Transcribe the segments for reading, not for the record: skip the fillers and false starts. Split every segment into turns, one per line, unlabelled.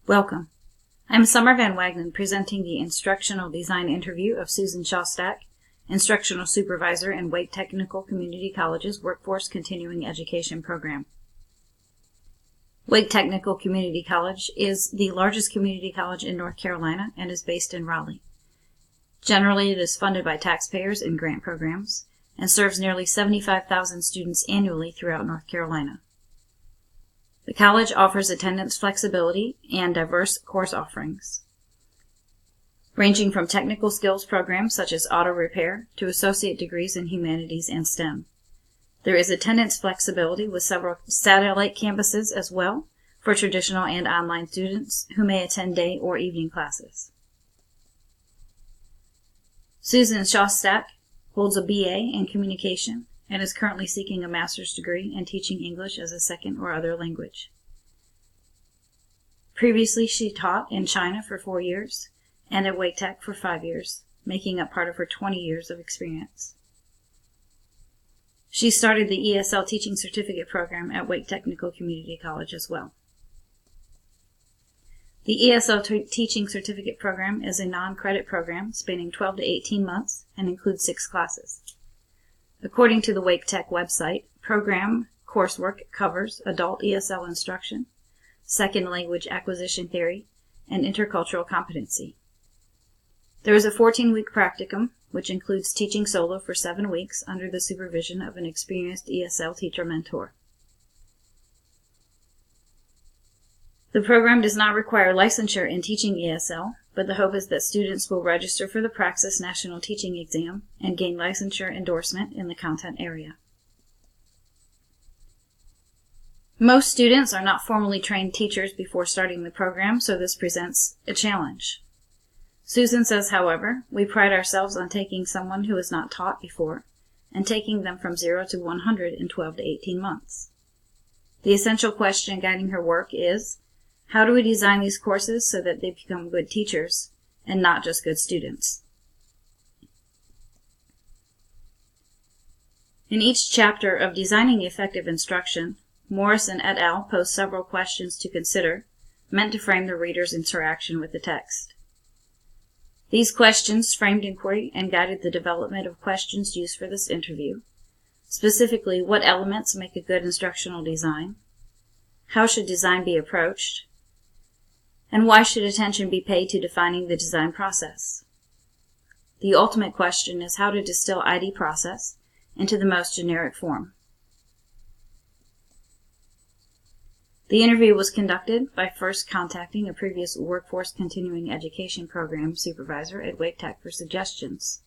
Welcome. I'm Summer Van Wagnen presenting the Instructional Design interview of Susan Shostak, Instructional Supervisor in Wake Technical Community College's Workforce Continuing Education Program. Wake Technical Community College is the largest community college in North Carolina and is based in Raleigh. Generally, it is funded by taxpayers in grant programs and serves nearly 75,000 students annually throughout North Carolina. The college offers attendance flexibility and diverse course offerings, ranging from technical skills programs such as auto repair to associate degrees in humanities and STEM. There is attendance flexibility with several satellite campuses as well for traditional and online students who may attend day or evening classes. Susan Shostak holds a BA in communication and is currently seeking a master's degree in teaching English as a second or other language. Previously, she taught in China for 4 years and at Wake Tech for 5 years, making up part of her 20 years of experience. She started the ESL Teaching Certificate Program at Wake Technical Community College as well. The ESL Teaching Certificate Program is a non-credit program spanning 12 to 18 months and includes 6 classes. According to the Wake Tech website, program coursework covers adult ESL instruction, second language acquisition theory, and intercultural competency. There is a 14-week practicum, which includes teaching solo for 7 weeks under the supervision of an experienced ESL teacher mentor. The program does not require licensure in teaching ESL, but the hope is that students will register for the Praxis National Teaching Exam and gain licensure endorsement in the content area. Most students are not formally trained teachers before starting the program, so this presents a challenge. Susan says, however, we pride ourselves on taking someone who has not taught before and taking them from 0 to 100 in 12 to 18 months. The essential question guiding her work is, how do we design these courses so that they become good teachers and not just good students? In each chapter of Designing Effective Instruction, Morrison et al. Pose several questions to consider, meant to frame the reader's interaction with the text. These questions framed inquiry and guided the development of questions used for this interview. Specifically, what elements make a good instructional design? How should design be approached? And why should attention be paid to defining the design process? The ultimate question is how to distill ID process into the most generic form. The interview was conducted by first contacting a previous Workforce Continuing Education Program supervisor at Wake Tech for suggestions.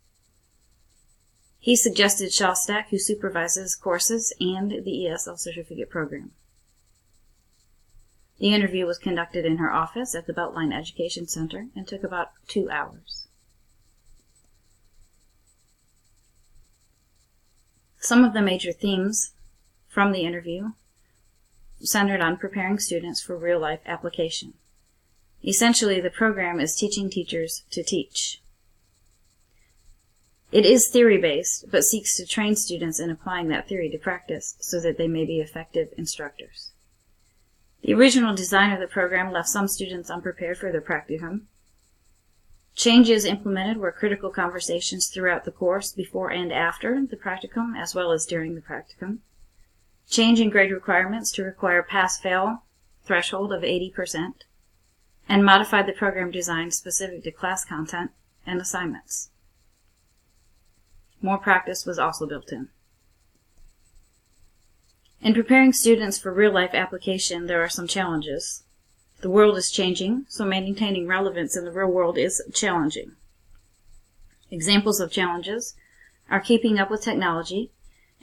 He suggested Shostak, who supervises courses and the ESL certificate program. The interview was conducted in her office at the Beltline Education Center and took about 2 hours. Some of the major themes from the interview centered on preparing students for real-life application. Essentially, the program is teaching teachers to teach. It is theory-based, but seeks to train students in applying that theory to practice so that they may be effective instructors. The original design of the program left some students unprepared for the practicum. Changes implemented were critical conversations throughout the course before and after the practicum, as well as during the practicum. Change in grade requirements to require pass-fail threshold of 80%, and modified the program design specific to class content and assignments. More practice was also built in. In preparing students for real-life application, there are some challenges. The world is changing, so maintaining relevance in the real world is challenging. Examples of challenges are keeping up with technology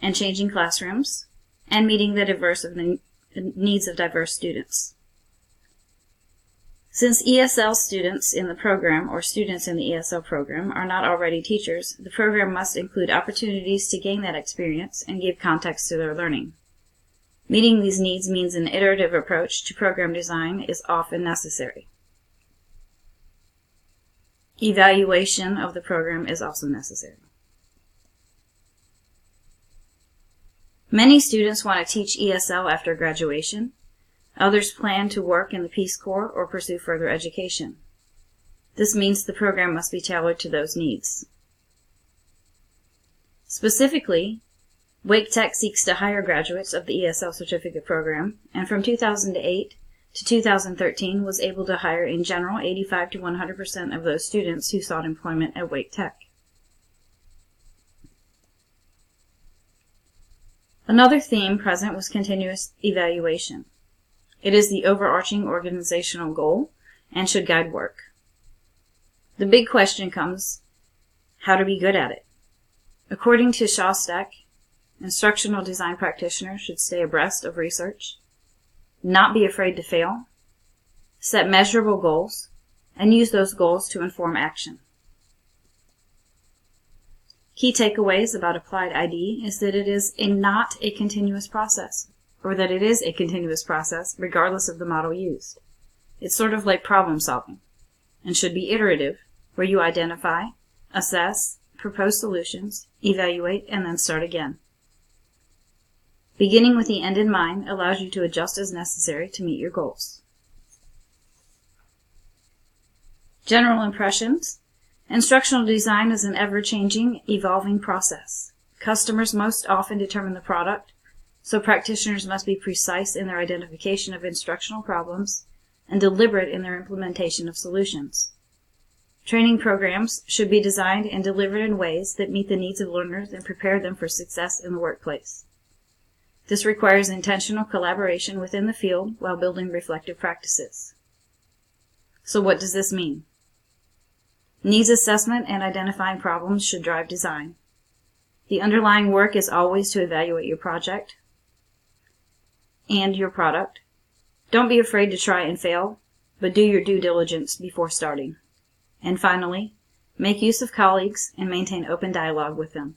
and changing classrooms, and meeting the needs of diverse students. Since ESL students in the program or students in the ESL program are not already teachers, the program must include opportunities to gain that experience and give context to their learning. Meeting these needs means an iterative approach to program design is often necessary. Evaluation of the program is also necessary. Many students want to teach ESL after graduation, Others plan to work in the Peace Corps or pursue further education. This means the program must be tailored to those needs. Specifically, Wake Tech seeks to hire graduates of the ESL certificate program, and from 2008 to 2013 was able to hire in general 85 to 100% of those students who sought employment at Wake Tech. Another theme present was continuous evaluation. It is the overarching organizational goal and should guide work. The big question comes, how to be good at it. According to Shostak, instructional design practitioners should stay abreast of research, not be afraid to fail, set measurable goals, and use those goals to inform action. Key takeaways about Applied ID is that it is not a continuous process, or that it is a continuous process regardless of the model used. It's sort of like problem solving, and should be iterative, where you identify, assess, propose solutions, evaluate, and then start again. Beginning with the end in mind allows you to adjust as necessary to meet your goals. General impressions. Instructional design is an ever-changing, evolving process. Customers most often determine the product, so practitioners must be precise in their identification of instructional problems and deliberate in their implementation of solutions. Training programs should be designed and delivered in ways that meet the needs of learners and prepare them for success in the workplace. This requires intentional collaboration within the field while building reflective practices. So what does this mean? Needs assessment and identifying problems should drive design. The underlying work is always to evaluate your project and your product. Don't be afraid to try and fail, but do your due diligence before starting. And finally, make use of colleagues and maintain open dialogue with them.